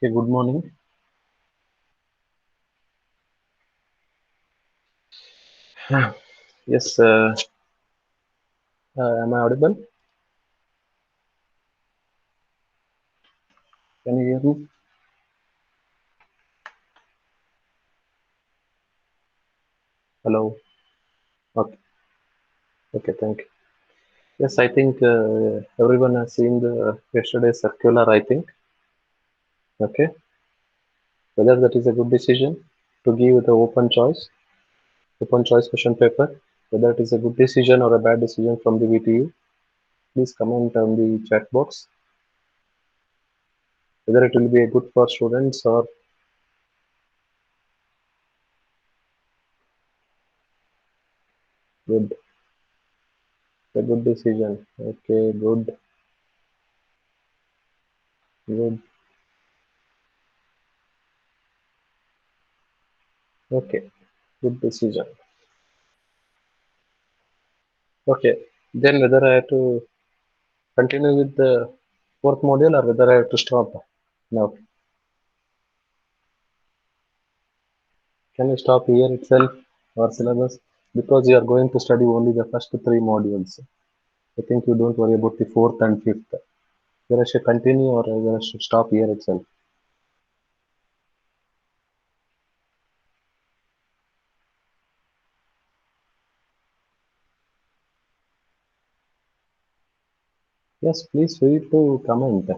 Okay, good morning. Yes, am I audible? Can you hear me? Hello. Okay, okay, thank you. Yes, I think everyone has seen the yesterday's circular, I think. Okay, whether that is a good decision to give the open choice question paper, whether it is a good decision or a bad decision from the VTU, please comment on the chat box. Whether it will be a good for students or good, a good decision. Okay, good, good. Okay, good decision. Okay, then whether I have to continue with the fourth module or whether I have to stop now. Can you stop here itself or syllabus? Because you are going to study only the first three modules. I think you don't worry about the fourth and fifth. Whether I should continue or whether I should stop here itself. Yes, please feel to comment.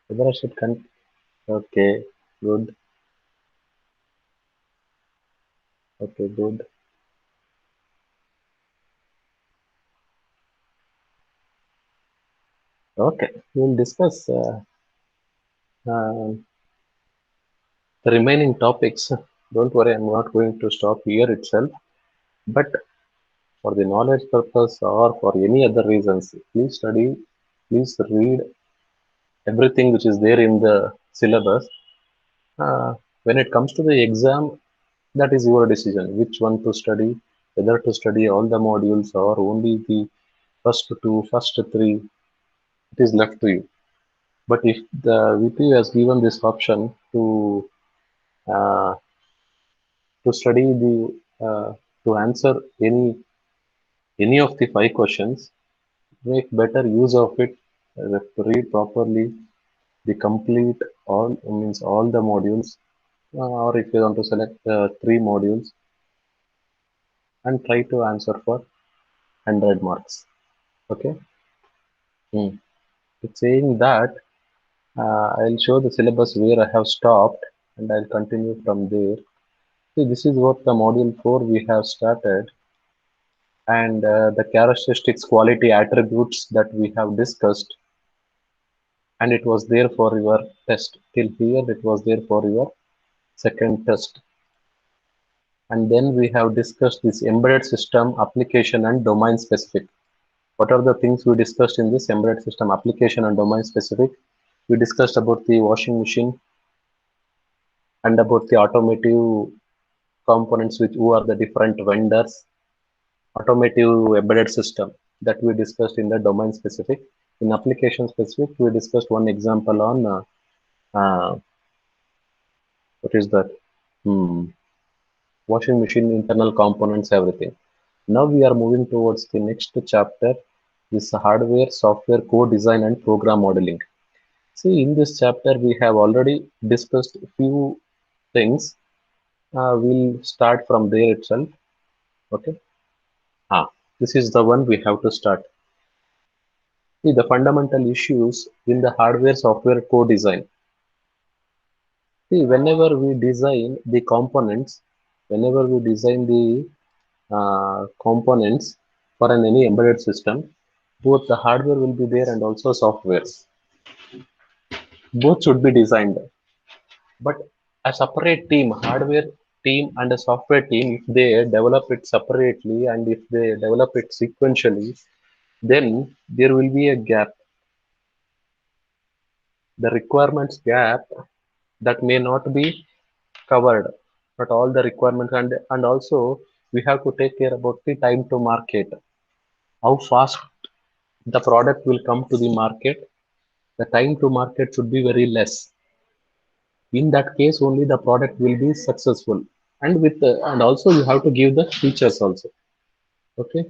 Whether I should continue. Okay, good. Okay, good. Okay, we will discuss uh, the remaining topics. Don't worry, I'm not going to stop here itself. But for the knowledge purpose or for any other reasons, please study, please read everything which is there in the syllabus. When it comes to the exam, that is your decision, which one to study, whether to study all the modules or only the first two, first three, it is left to you. But if the VP has given this option uh, to study to answer any of the five questions, make better use of it, read properly the complete all means all the modules, or if you want to select three modules and try to answer for 100 marks. Okay. Hmm. It's saying that I'll show the syllabus where I have stopped and I'll continue from there. See, this is what the module 4 we have started, and the characteristics quality attributes that we have discussed, and it was there for your test till here. It was there for your second test. And then we have discussed this embedded system application and domain specific. What are the things we discussed in this embedded system application and domain specific? We discussed about the washing machine and about the automotive components, which who are the different vendors, automotive embedded system, that we discussed in the domain specific. In application specific, we discussed one example on uh, what is that? Hmm. Washing machine internal components, everything. Now we are moving towards the next chapter, this hardware, software, co-design and program modeling. See, in this chapter, we have already discussed a few things. We'll start from there itself. Okay. This is the one we have to start. See, the fundamental issues in the hardware, software, co-design. See, whenever we design the components, whenever we design the components for any embedded system, both the hardware will be there and also software. Both should be designed. But a separate team, hardware team and a software team, if they develop it separately and if they develop it sequentially, then there will be a gap. The requirements gap that may not be covered, but all the requirements, and also we have to take care about the time to market, how fast the product will come to the market, The time to market should be very less. In that case, only the product will be successful. And and also you have to give the features also. Okay,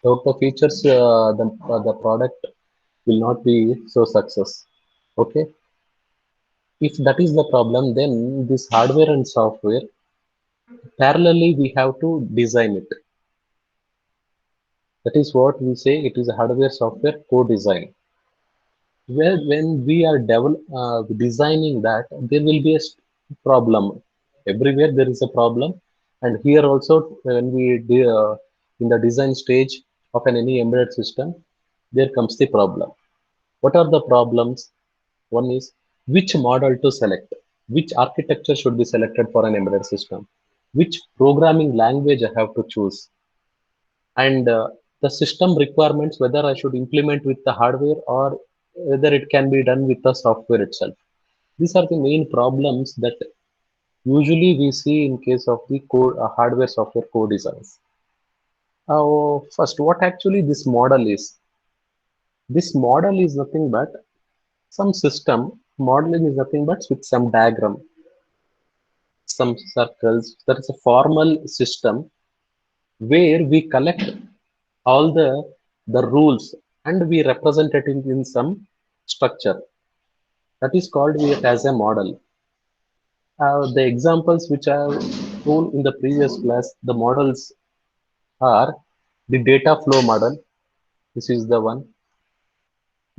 without the features, the product will not be so success. Okay, if that is the problem, then this hardware and software parallelly we have to design it. That is what we say. It is a hardware software co-design. Where when we are designing that, there will be a problem. Everywhere there is a problem, and here also when in the design stage of any embedded system, there comes the problem. What are the problems? One is which model to select, which architecture should be selected for an embedded system, which programming language I have to choose, and the system requirements, whether I should implement with the hardware or whether it can be done with the software itself. These are the main problems that usually we see in case of the hardware software co-designs. First, what actually this model is? This model is nothing but some system. Modeling is nothing but with some diagram, some circles. There is a formal system where we collect all the rules and we represent it in some structure. That is called it as a model. The examples which I have told in the previous class, the models are the data flow model. This is the one,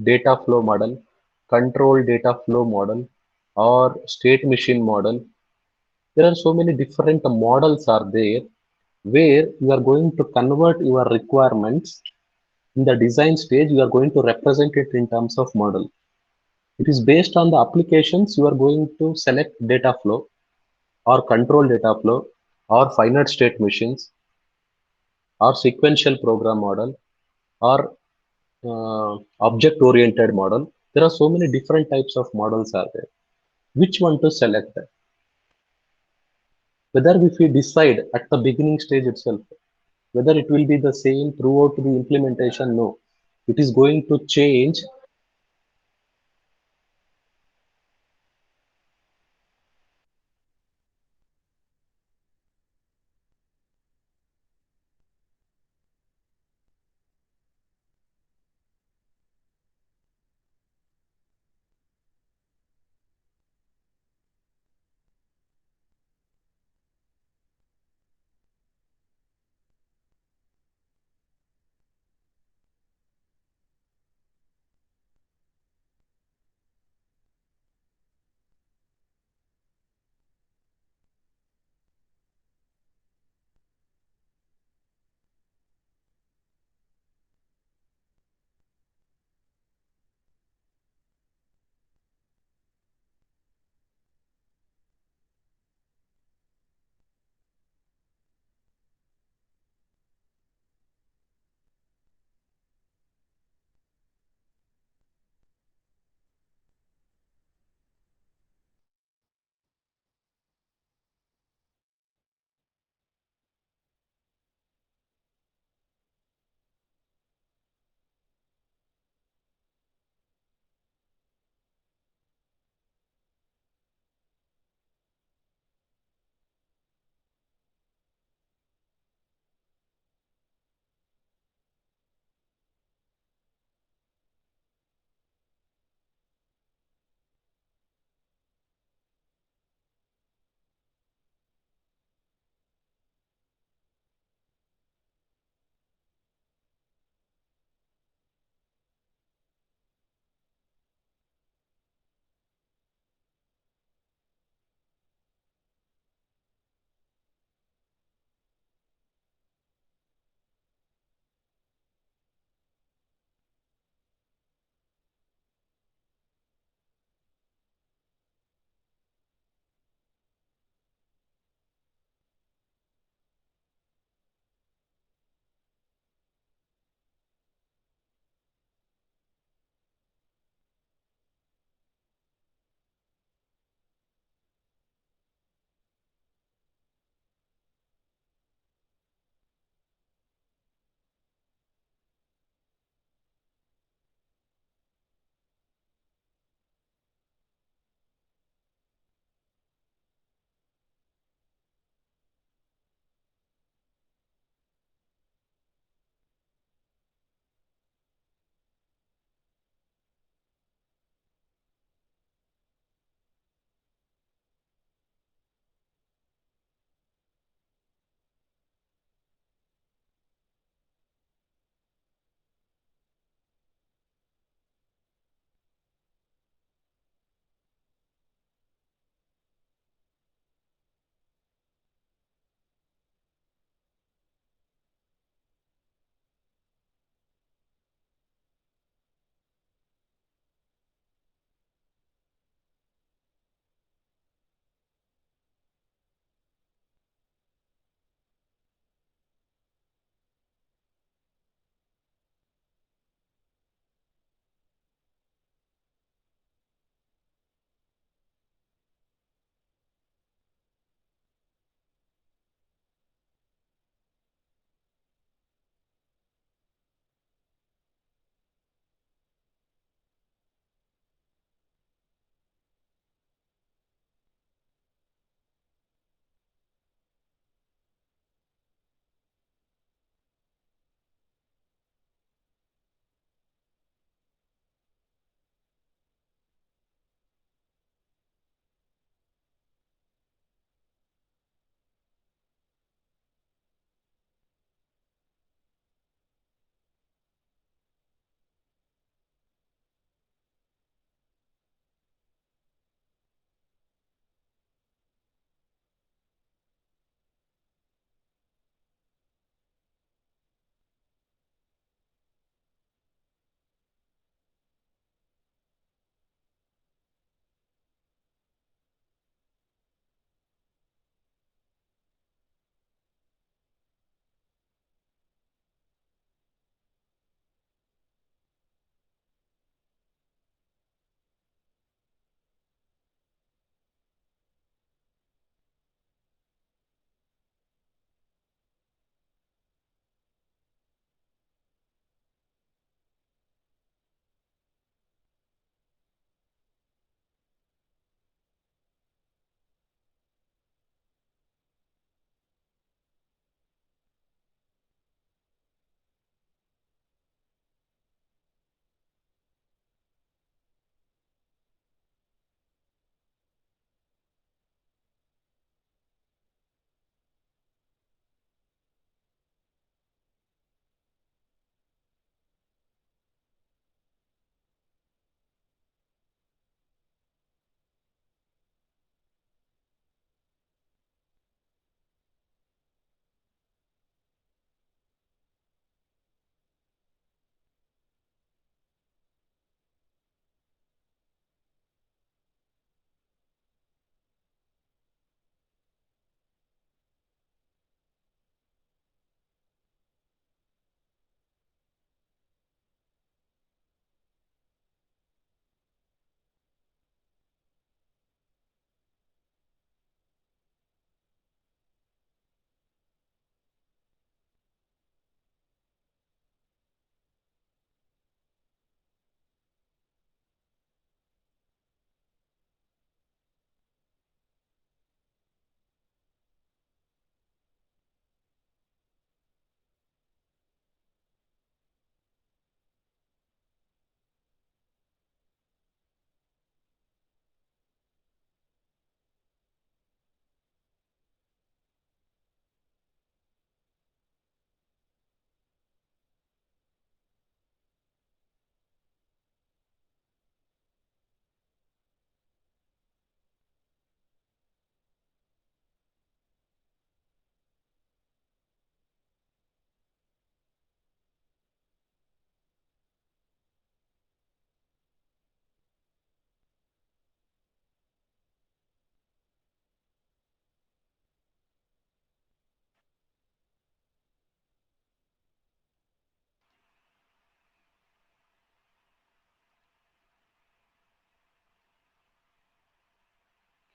data flow model, control data flow model, or state machine model. There are so many different models are there where you are going to convert your requirements in the design stage. You are going to represent it in terms of model. It is based on the applications. You are going to select data flow or control data flow or finite state machines or sequential program model or object oriented model. There are so many different types of models are there. Which one to select? Whether if we decide at the beginning stage itself, whether it will be the same throughout the implementation, no. It is going to change.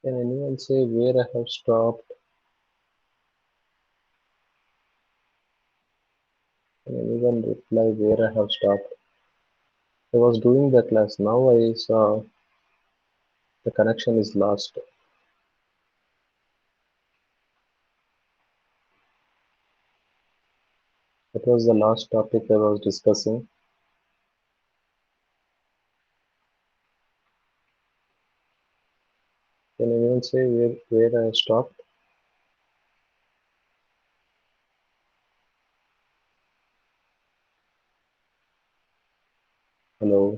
Can anyone say where I have stopped? Can anyone reply where I have stopped? I was doing the class. Now I saw the connection is lost. That was the last topic I was discussing. Can anyone say where I stopped? Hello.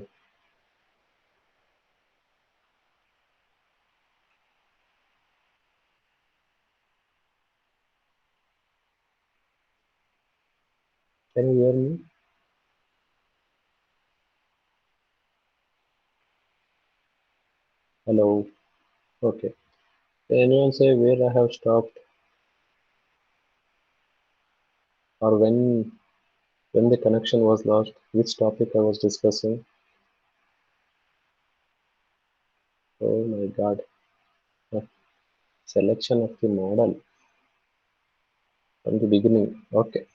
Can you hear me? Hello. Okay. Can anyone say where I have stopped or when the connection was lost, which topic I was discussing? Oh my God. Uh, Selection of the model from the beginning. Okay.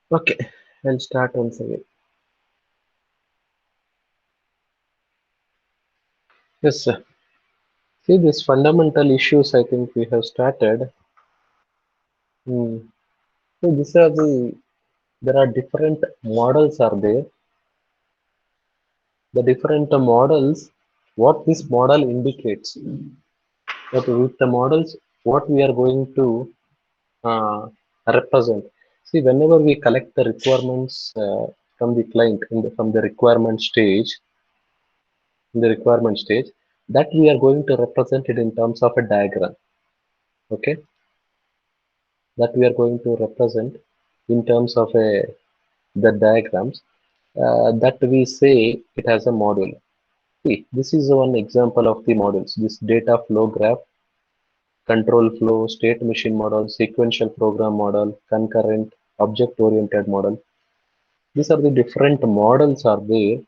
Okay. I'll start once again. Yes, sir. See, these fundamental issues I think we have started. Hmm. So there are different models are there. The different models, what this model indicates. That with the models, what we are going to represent. See, whenever we collect the requirements from the client from the requirement stage, that we are going to represent it in terms of a diagram. Okay, that we are going to represent in terms of the diagrams that we say it has a module. See, this is one example of the modules. This data flow graph, control flow, state machine model, sequential program model, concurrent, object-oriented model. These are the different models are there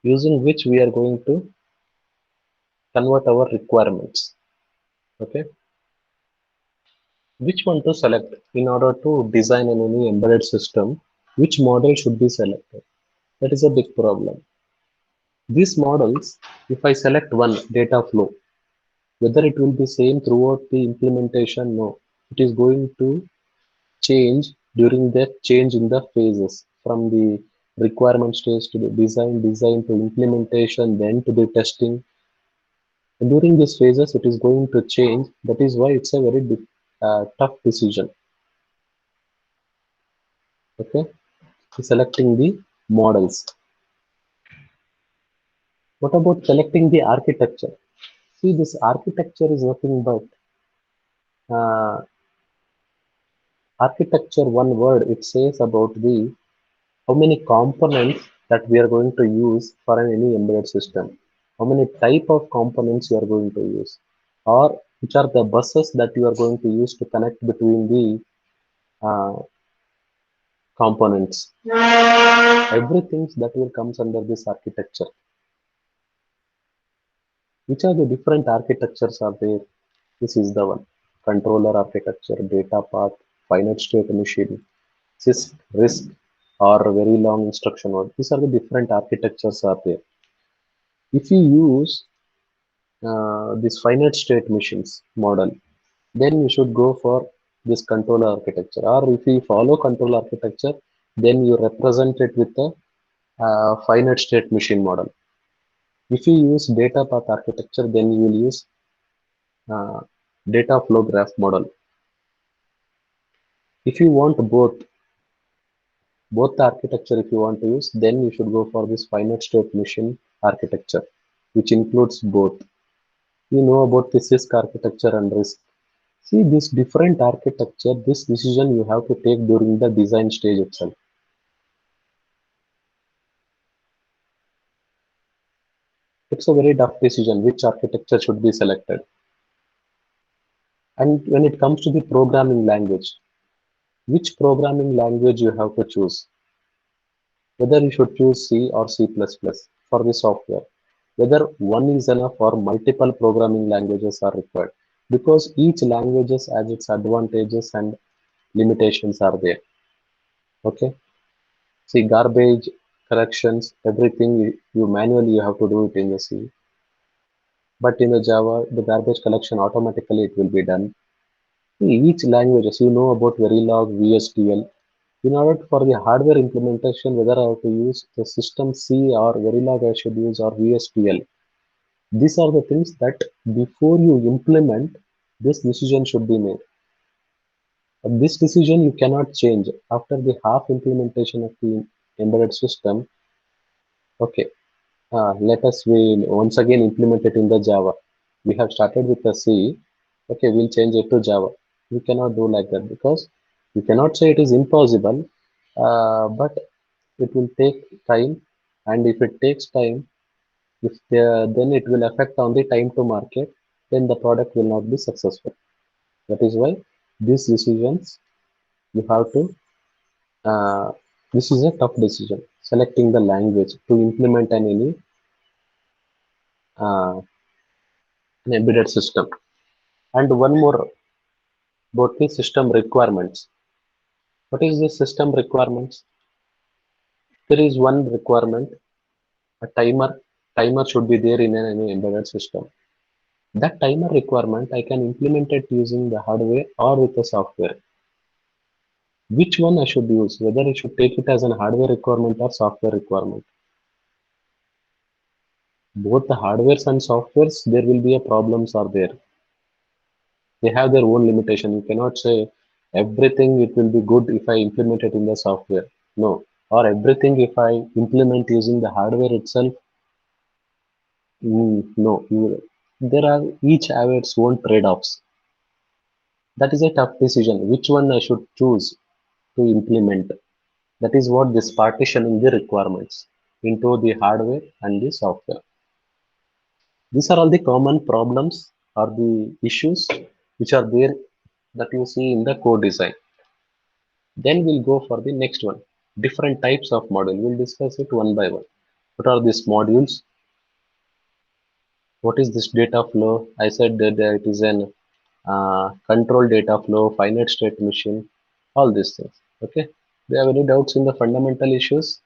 using which we are going to convert our requirements. Okay, which one to select in order to design in any embedded system? Which model should be selected? That is a big problem. These models, if I select one data flow, whether it will be same throughout the implementation, no, it is going to change during the change in the phases from the requirement stage to the design to implementation, then to the testing. And during these phases, it is going to change. That is why it's a very tough decision. Okay, selecting the models. What about selecting the architecture? See, this architecture is nothing but uh, architecture. One word it says about the how many components that we are going to use for any embedded system, how many type of components you are going to use, or which are the buses that you are going to use to connect between the components. Everything that will comes under this architecture. Which are the different architectures are there? This is the one. Controller architecture, data path, finite state machine, CISC, RISC, or very long instruction word. These are the different architectures are there. If you use this finite state machines model, then you should go for this controller architecture. Or if you follow control architecture, then you represent it with a finite state machine model. If you use data path architecture, then you will use uh, data flow graph model. If you want both the architecture, if you want to use, then you should go for this finite state machine architecture, which includes both. You know about the CISC architecture and RISC. See this different architecture, this decision you have to take during the design stage itself. It's a very tough decision which architecture should be selected. And when it comes to the programming language, which programming language you have to choose, whether you should choose C or C++ for the software, whether one is enough or multiple programming languages are required, because each languages has its advantages and limitations are there. Okay, see, garbage corrections, everything you manually you have to do it in the C, but in the Java, the garbage collection automatically it will be done. Each languages, you know about Verilog, VSTL. In order for the hardware implementation, whether I have to use the system C or Verilog I should use or VSTL, these are the things that before you implement, this decision should be made. This decision you cannot change after the half implementation of the embedded system. Okay, let us we once again implement it in the Java. We have started with the C. Okay, we'll change it to Java. We cannot do like that because we cannot say it is impossible, but it will take time, and if it takes time, if then it will affect on the time to market, then the product will not be successful. That is why these decisions you have to. Uh, this is a tough decision. Selecting the language to implement uh, an embedded system. And one more about the system requirements. What is the system requirements? There is one requirement, a timer. Timer should be there in any embedded system. That timer requirement I can implement it using the hardware or with the software. Which one I should use? Whether I should take it as an hardware requirement or software requirement. Both the hardwares and softwares, there will be a problems are there. They have their own limitation. You cannot say everything it will be good if I implement it in the software. No. Or everything if I implement using the hardware itself. No. There are each have its own trade-offs. That is a tough decision. Which one I should choose to implement? That is what this partitioning the requirements into the hardware and the software. These are all the common problems or the issues which are there that you see in the code design. Then we'll go for the next one. Different types of module. We'll discuss it one by one. What are these modules? What is this data flow? I said that it is an control data flow, finite state machine, all these things. Okay. Do you have any doubts in the fundamental issues?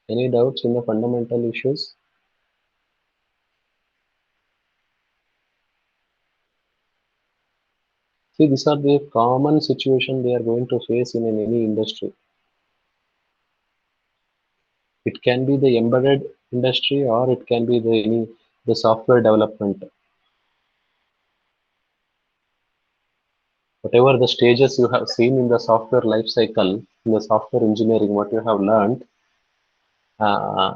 Any doubts in the fundamental issues? See, these are the common situation they are going to face in any industry. It can be the embedded industry or it can be the software development. Whatever the stages you have seen in the software life cycle, in the software engineering, what you have learned, uh,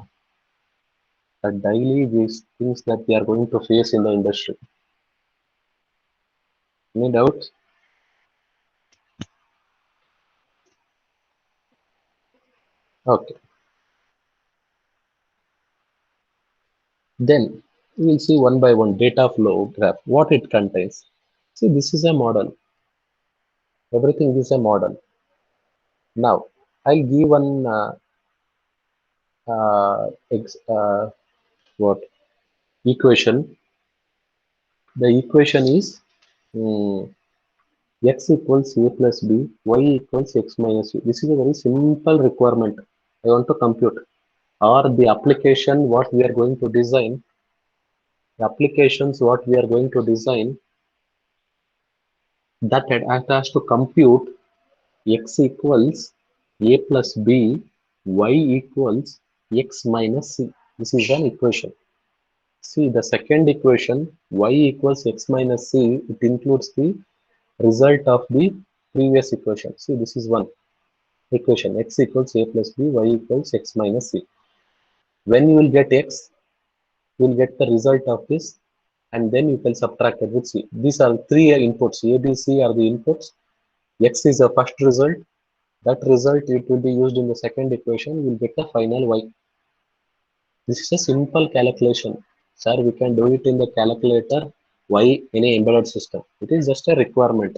daily these things that they are going to face in the industry. Any doubts? Okay. Then we will see one by one data flow graph, what it contains. See, this is a model. Everything is a model. Now, I'll give one what equation. The equation is mm, x equals a plus b, y equals x minus u. This is a very simple requirement. I want to compute. Or the application what we are going to design, the applications what we are going to design, that it has to compute x equals a plus b, y equals x minus c. This is an equation. See the second equation, y equals x minus c, it includes the result of the previous equation. See, this is one equation, x equals a plus b, y equals x minus c. When you will get x, you will get the result of this, and then you can subtract it with c. These are three inputs. A, B, C are the inputs. X is the first result. That result it will be used in the second equation. You will get the final y. This is a simple calculation. Sir, we can do it in the calculator. Why in a embedded system? It is just a requirement.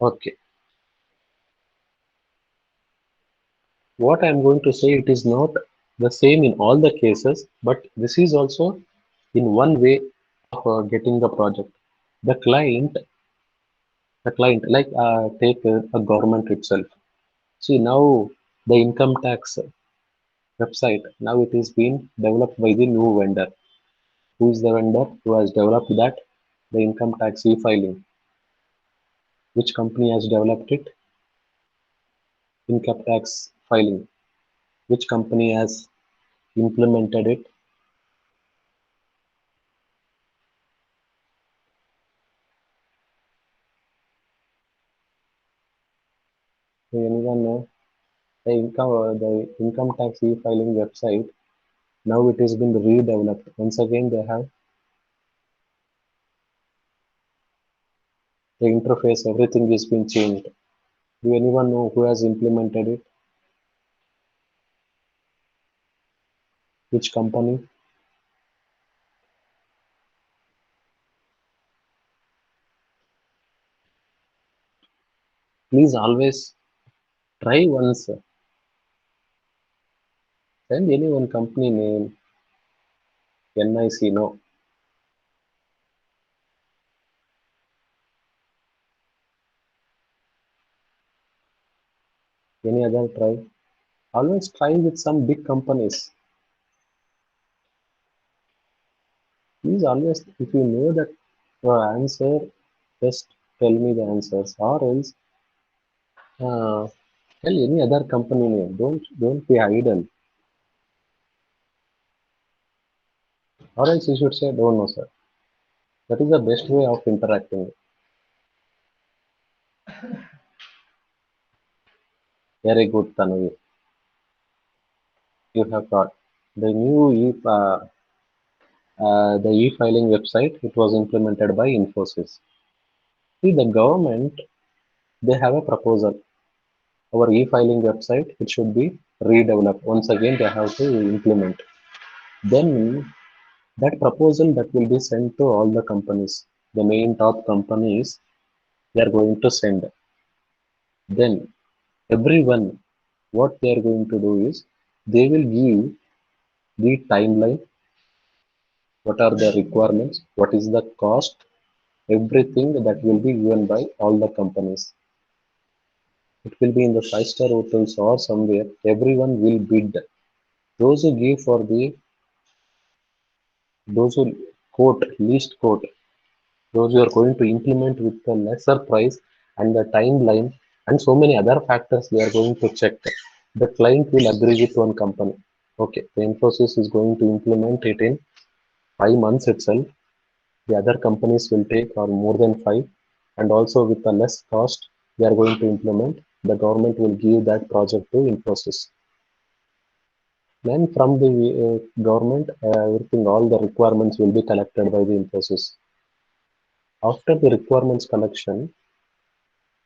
Okay. What I'm going to say, it is not the same in all the cases, but this is also in one way of getting the project. The client, take a government itself. See now the income tax website, now it is being developed by the new vendor. Who is the vendor who has developed that? The income tax e-filing. Which company has developed it? Income tax filing. Which company has implemented it? Do anyone know? The income tax e-filing website, now it has been redeveloped. Once again, they have the interface, everything is been changed. Do anyone know who has implemented it? Which company? Please always try once. Send any one company name, NIC, no. Any other try. Always try with some big companies. Please always, if you know that answer, just tell me the answers, or else tell any other company name. Don't be idle. Or else you should say, don't know, sir. That is the best way of interacting. Very good, Tanvi. You have got the new the e-filing website. It was implemented by Infosys. See, the government, they have a proposal. Our e-filing website, it should be redeveloped. Once again, they have to implement. Then that proposal that will be sent to all the companies, the main top companies, they are going to send. Then everyone, what they are going to do is they will give the timeline, what are the requirements, what is the cost, everything that will be given by all the companies. It will be in the five-star hotels or somewhere. Everyone will bid. Those who give for the, those who quote, least quote, those who are going to implement with the lesser price and the timeline and so many other factors they are going to check. The client will agree with one company. Okay, the Infosys is going to implement it in 5 months itself. The other companies will take or more than five, and also with a less cost they are going to implement. The government will give that project to Infosys. Then from the government, everything, all the requirements will be collected by the Infosys. After the requirements collection,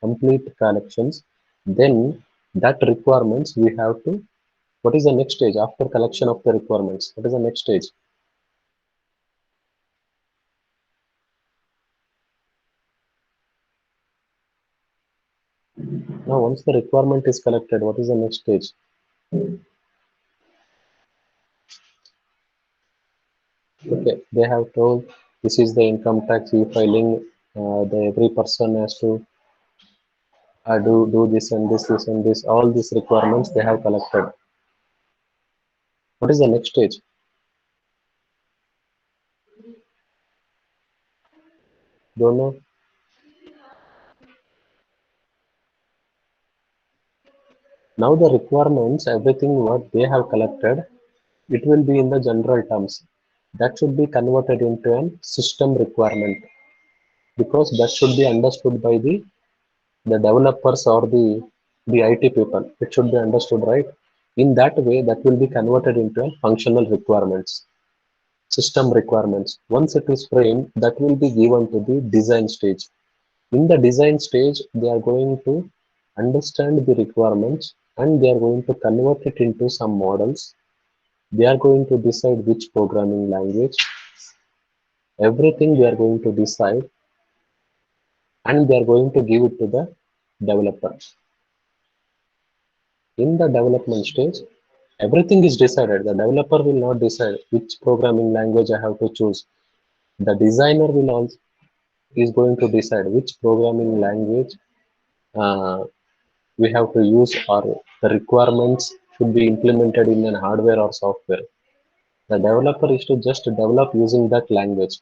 complete collections, then that requirements we have to. What is the next stage after collection of the requirements? What is the next stage? Now, once the requirement is collected, what is the next stage? Okay, they have told this is the income tax e-filing. The every person has to do this and this. All these requirements they have collected. What is the next stage? Don't know. Now the requirements, everything what they have collected, it will be in the general terms. That should be converted into a system requirement because that should be understood by the developers or the IT people. It should be understood, right? In that way, that will be converted into a functional requirements, system requirements. Once it is framed, that will be given to the design stage. In the design stage, they are going to understand the requirements and they are going to convert it into some models. They are going to decide which programming language, everything they are going to decide, and they are going to give it to the developer. In the development stage, everything is decided. The developer will not decide which programming language I have to choose. The designer will also is going to decide which programming language uh, we have to use, or the requirements should be implemented in an hardware or software. The developer is to just develop using that language.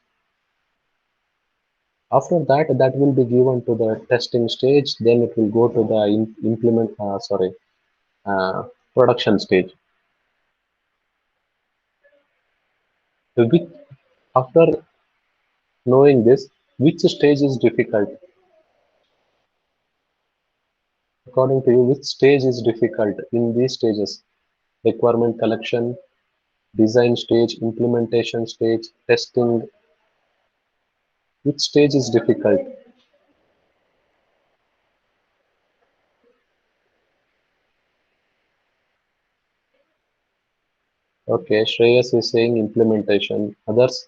After that, that will be given to the testing stage. Then it will go to the production stage. Which, after knowing this, which stage is difficult? According to you, which stage is difficult in these stages? Requirement collection, design stage, implementation stage, testing. Which stage is difficult? Okay, Shreyas is saying implementation. Others,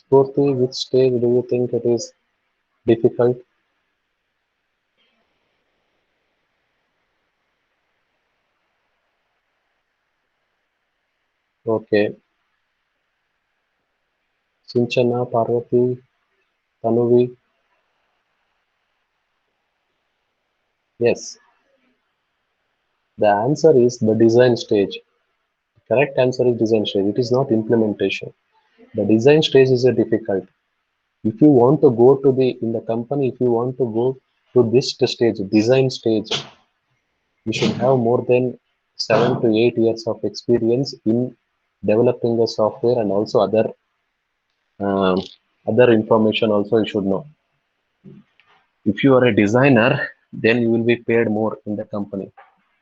Spurti, which stage do you think it is difficult? Okay, Sinchana, Parvati, Tanuvi. Yes, the answer is the design stage. Correct answer is design stage. It is not implementation. The design stage is a difficult. If you want to go to the in the company, if you want to go to this stage, design stage, you should have more than 7 to 8 years of experience in developing the software, and also um, other information also you should know. If you are a designer, then you will be paid more in the company.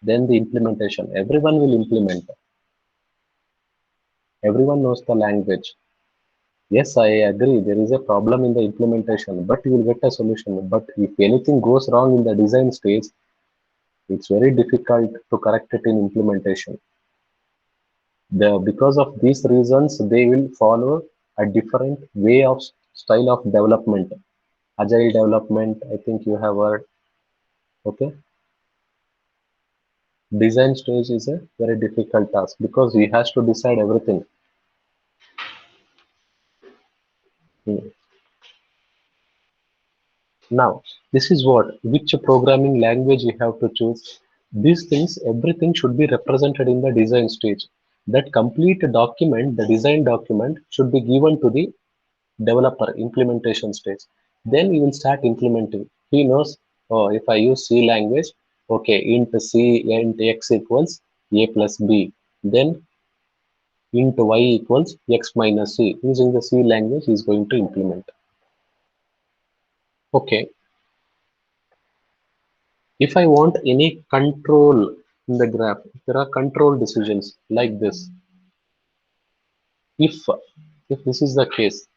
Then the implementation, everyone will implement. Everyone knows the language. Yes, I agree. There is a problem in the implementation, but you will get a solution. But if anything goes wrong in the design stage, it's very difficult to correct it in implementation. Because of these reasons, they will follow a different way of style of development. Agile development, I think you have heard. Okay, design stage is a very difficult task because he has to decide everything. Hmm. Now, this is what which programming language you have to choose. These things, everything should be represented in the design stage. That complete document, the design document, should be given to the developer implementation stage. Then you will start implementing. He knows, oh, if I use C language, okay, int C int x equals a plus b. Then int y equals x minus c. Using the C language, he is going to implement. Okay, if I want any control in the graph, there are control decisions like this. If if this is the case,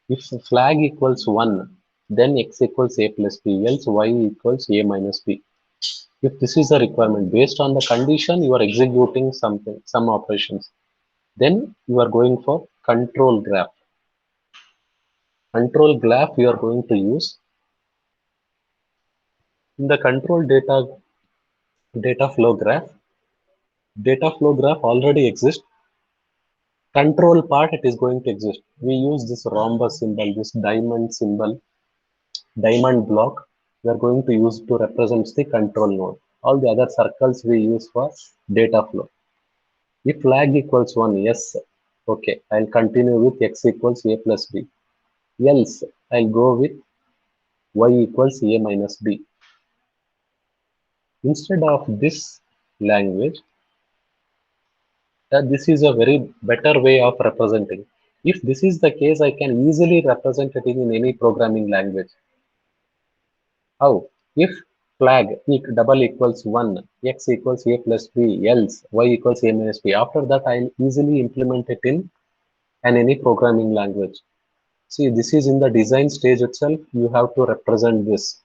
if flag equals 1, then x equals a plus b, else y equals a minus b. If this is the requirement, based on the condition, you are executing something, some operations. Then you are going for control graph. Control graph you are going to use in the control data flow graph. Data flow graph already exists. Control part it is going to exist. We use this rhombus symbol, this diamond symbol, diamond block. We are going to use to represent the control node. All the other circles we use for data flow. If flag equals 1, yes, okay, I'll continue with x equals a plus b. Else, I'll go with y equals a minus b. Instead of this language, this is a very better way of representing. If this is the case, I can easily represent it in any programming language. How? If flag double equals 1, x equals a plus b, else y equals a minus b. After that, I'll easily implement it in any programming language. See, this is in the design stage itself. You have to represent this.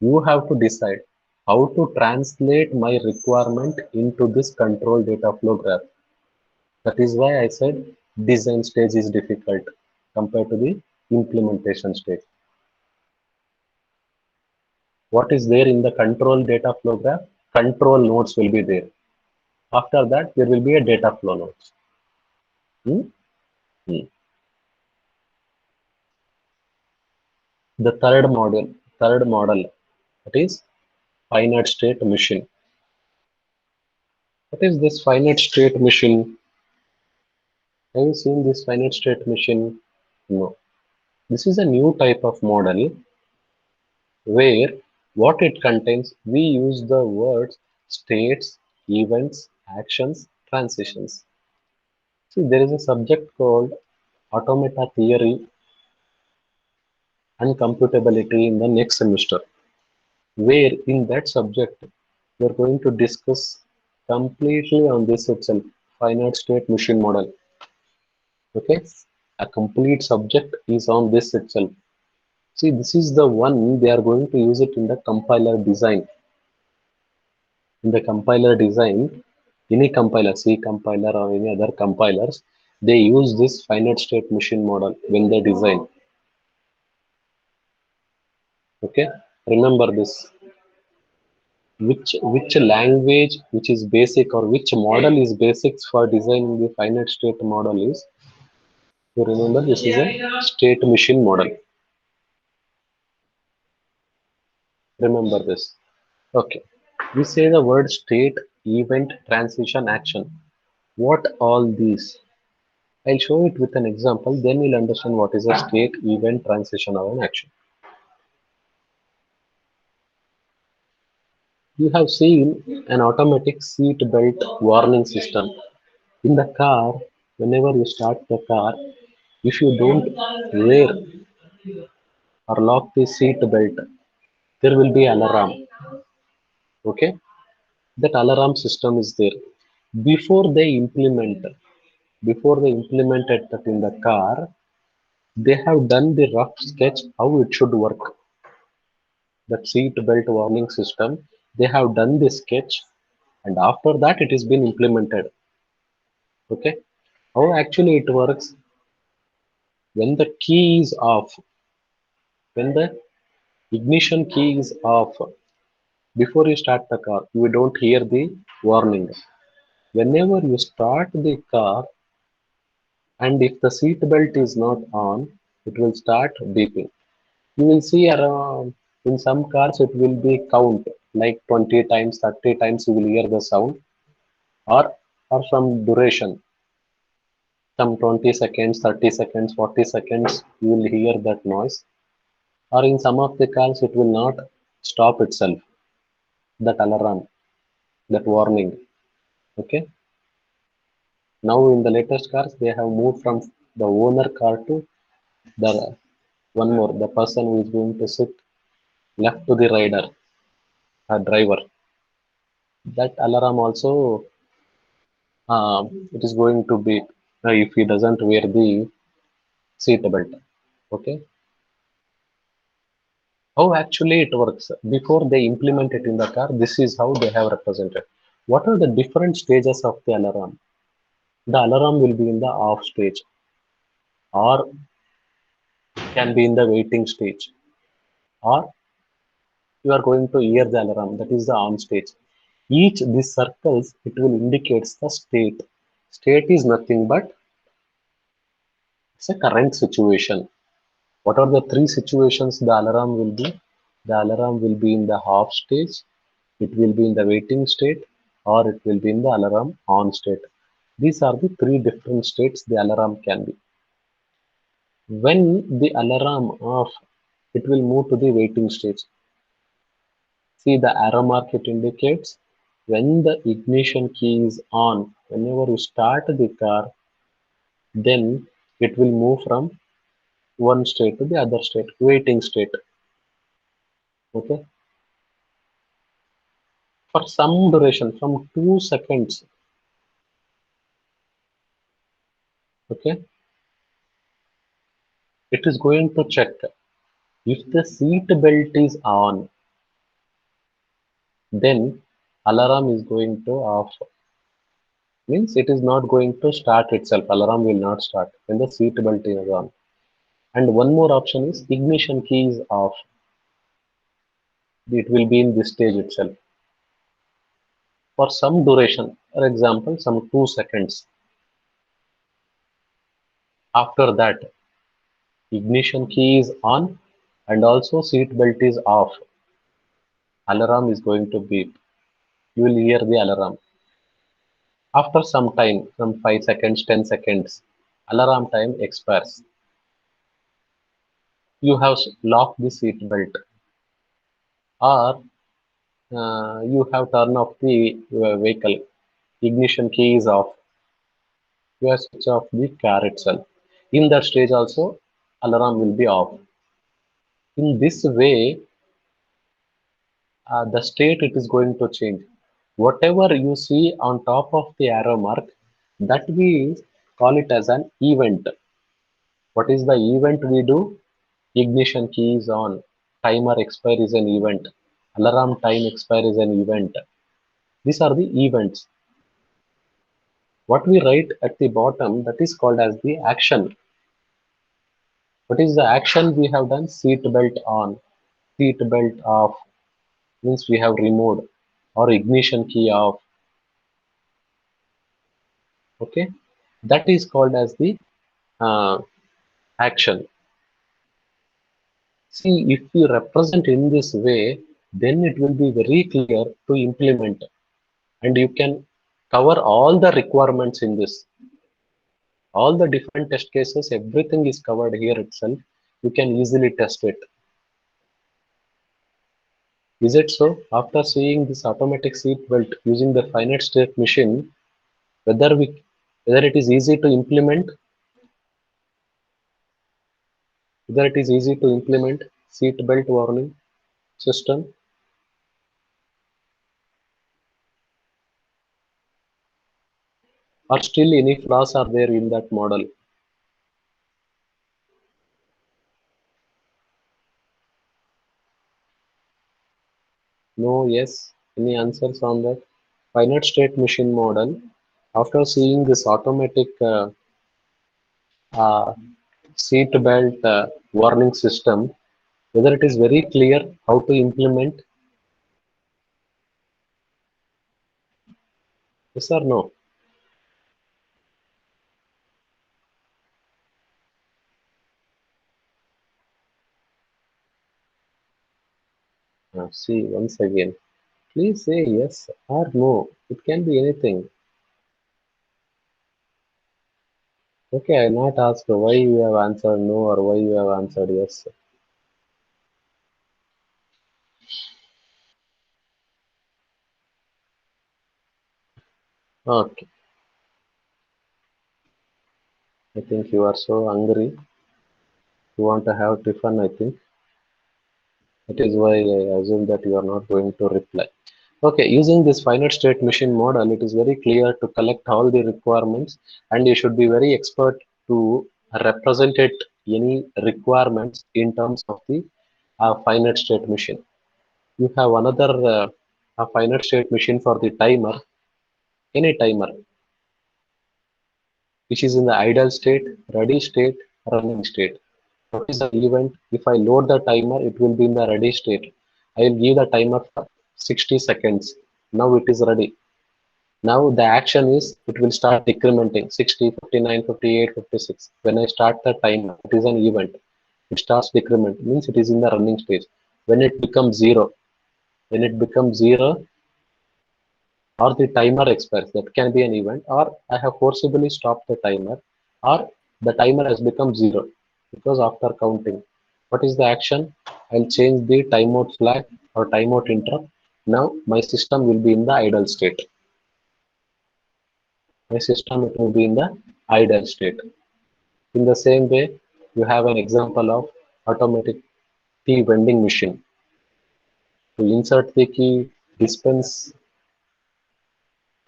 You have to decide how to translate my requirement into this control data flow graph. That is why I said design stage is difficult compared to the implementation stage. What is there in the control data flow graph? Control nodes will be there. After that, there will be a data flow nodes. Hmm? Hmm. The third model, that is finite state machine. What is this finite state machine? Have you seen this finite state machine? No. This is a new type of model where what it contains, we use the words states, events, actions, transitions. See, there is a subject called automata theory and computability in the next semester, where in that subject we are going to discuss completely on this itself, finite state machine model. Okay, a complete subject is on this itself. See, this is the one they are going to use it in the compiler design. In the compiler design, any compiler, C compiler or any other compilers, they use this finite state machine model when they design. Okay, remember this. Which language which is basic or which model is basics for designing the finite state model is, you remember, this is a state machine model. Remember this. Okay, we say the word state, event, transition, action. What all these? I'll show it with an example, then you'll understand what is a state, event, transition, or an action. You have seen an automatic seat belt warning system. In the car, whenever you start the car, if you don't wear or lock the seat belt, there will be alarm. Okay, that alarm system is there. Before they implement, before they implemented that in the car, they have done the rough sketch how it should work. That seat belt warning system, they have done the sketch, and after that it is been implemented. Okay, how actually it works? When the key is off, when the ignition key is off, before you start the car, you don't hear the warning. Whenever you start the car, and if the seat belt is not on, it will start beeping. You will see around, in some cars it will be count like 20 times, 30 times you will hear the sound, or some duration, some 20 seconds, 30 seconds, 40 seconds you will hear that noise, or in some of the cars it will not stop itself, that alarm, that warning. Okay, now in the latest cars they have moved from the owner car to the one more, the person who is going to sit left to the rider, a driver. That alarm also, it is going to be, if he doesn't wear the seat belt. Okay, how actually it works before they implement it in the car, this is how they have represented. What are the different stages of the alarm? The alarm will be in the off stage, or can be in the waiting stage, or you are going to hear the alarm, that is the on stage. Each these circles, it will indicates the state. State is nothing but it's a current situation. What are the three situations the alarm will be? The alarm will be in the off stage, it will be in the waiting state, or it will be in the alarm on state. These are the three different states the alarm can be. When the alarm off, it will move to the waiting stage. See the arrow mark, it indicates when the ignition key is on, whenever you start the car, then it will move from one state to the other state, waiting state. Okay, for some duration, from 2 seconds. Okay, it is going to check if the seat belt is on. then alarm is going to off. Means it is not going to start itself. Alarm will not start when the seat belt is on. And one more option is ignition key is off. It will be in this stage itself for some duration. For example, some 2 seconds. After that, ignition key is on and also seat belt is off. Alarm is going to beep. You will hear the alarm. After some time, some 5 seconds, 10 seconds, alarm time expires. You have locked the seat belt, or you have turned off the vehicle. Ignition key is off. You have switched off the car itself. In that stage also, alarm will be off. In this way, the state it is going to change. Whatever you see on top of the arrow mark, that we call it as an event. What is the event we do? Ignition key is on. Timer expire is an event. Alarm time expire is an event. These are the events. What we write at the bottom, that is called as the action. What is the action we have done? Seat belt on, seat belt off, means we have removed, or ignition key off. Okay, that is called as the uh, action. See, if we represent in this way, then it will be very clear to implement, and you can cover all the requirements in this. All the different test cases, everything is covered here itself. You can easily test it. Is it so? After seeing this automatic seat belt using the finite state machine, whether we whether it is easy to implement, whether it is easy to implement seat belt warning system, or still any flaws are there in that model? No, yes. Any answers on that? Finite state machine model. After seeing this automatic uh, seat belt warning system, whether it is very clear how to implement, yes or no? See once again. Please say yes or no. It can be anything. Okay, I not ask why you have answered no or why you have answered yes. Okay, I think you are so hungry. You want to have tiffin, I think. That is why I assume that you are not going to reply. Okay, using this finite state machine model, it is very clear to collect all the requirements, and you should be very expert to represent it any requirements in terms of the finite state machine. You have another a finite state machine for the timer, any timer, which is in the idle state, ready state, running state. What is the event? If I load the timer, it will be in the ready state. I will give the timer for 60 seconds. Now it is ready. Now the action is it will start decrementing 60, 59, 58, 56. When I start the timer, it is an event. It starts decrement, means it is in the running stage. When it becomes zero, when it becomes zero, or the timer expires, that can be an event, or I have forcibly stopped the timer, or the timer has become zero because after counting. What is the action? I'll change the timeout flag or timeout interrupt. Now my system will be in the idle state. My system it will be in the idle state. In the same way, you have an example of automatic tea vending machine. To insert the key, dispense,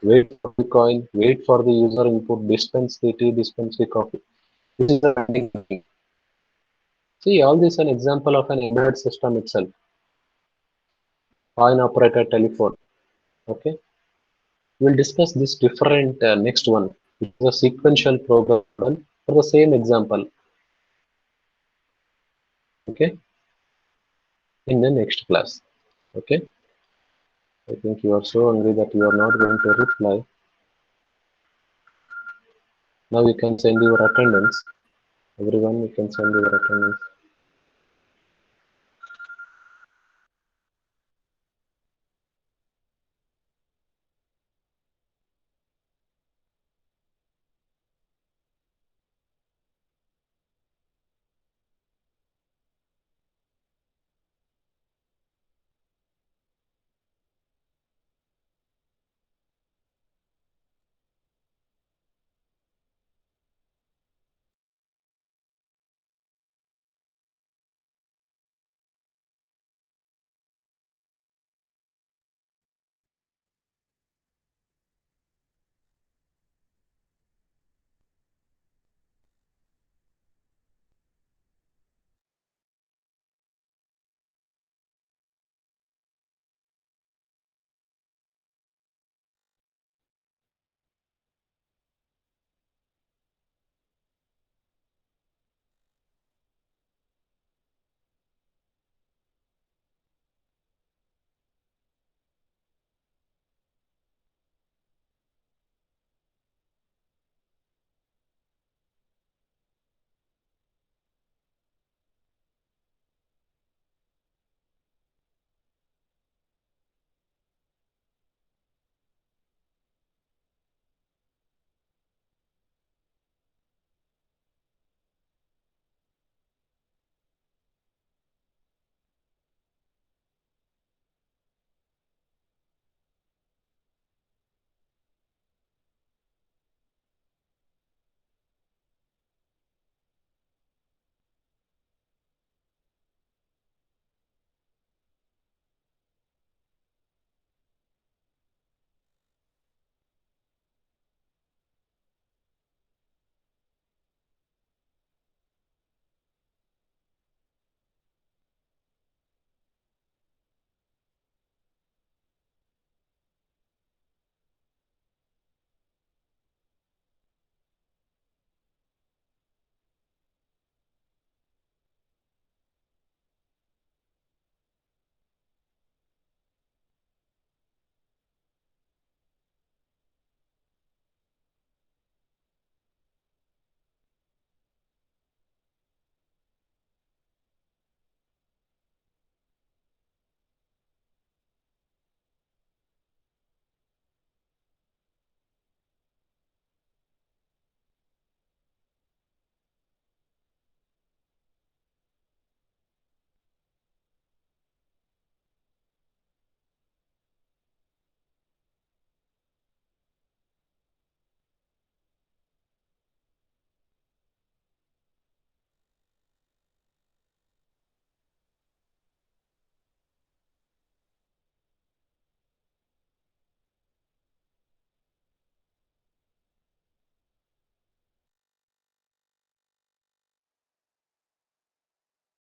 wait for the coin, wait for the user input, dispense the tea, dispense the coffee. This is the vending machine. See, all this is an example of an embedded system itself. coin operator telephone. Okay, we'll discuss this different next one, which is a sequential program for the same example. Okay, in the next class. Okay, I think you are so hungry that you are not going to reply. Now you can send your attendance. Everyone, you can send your attendance.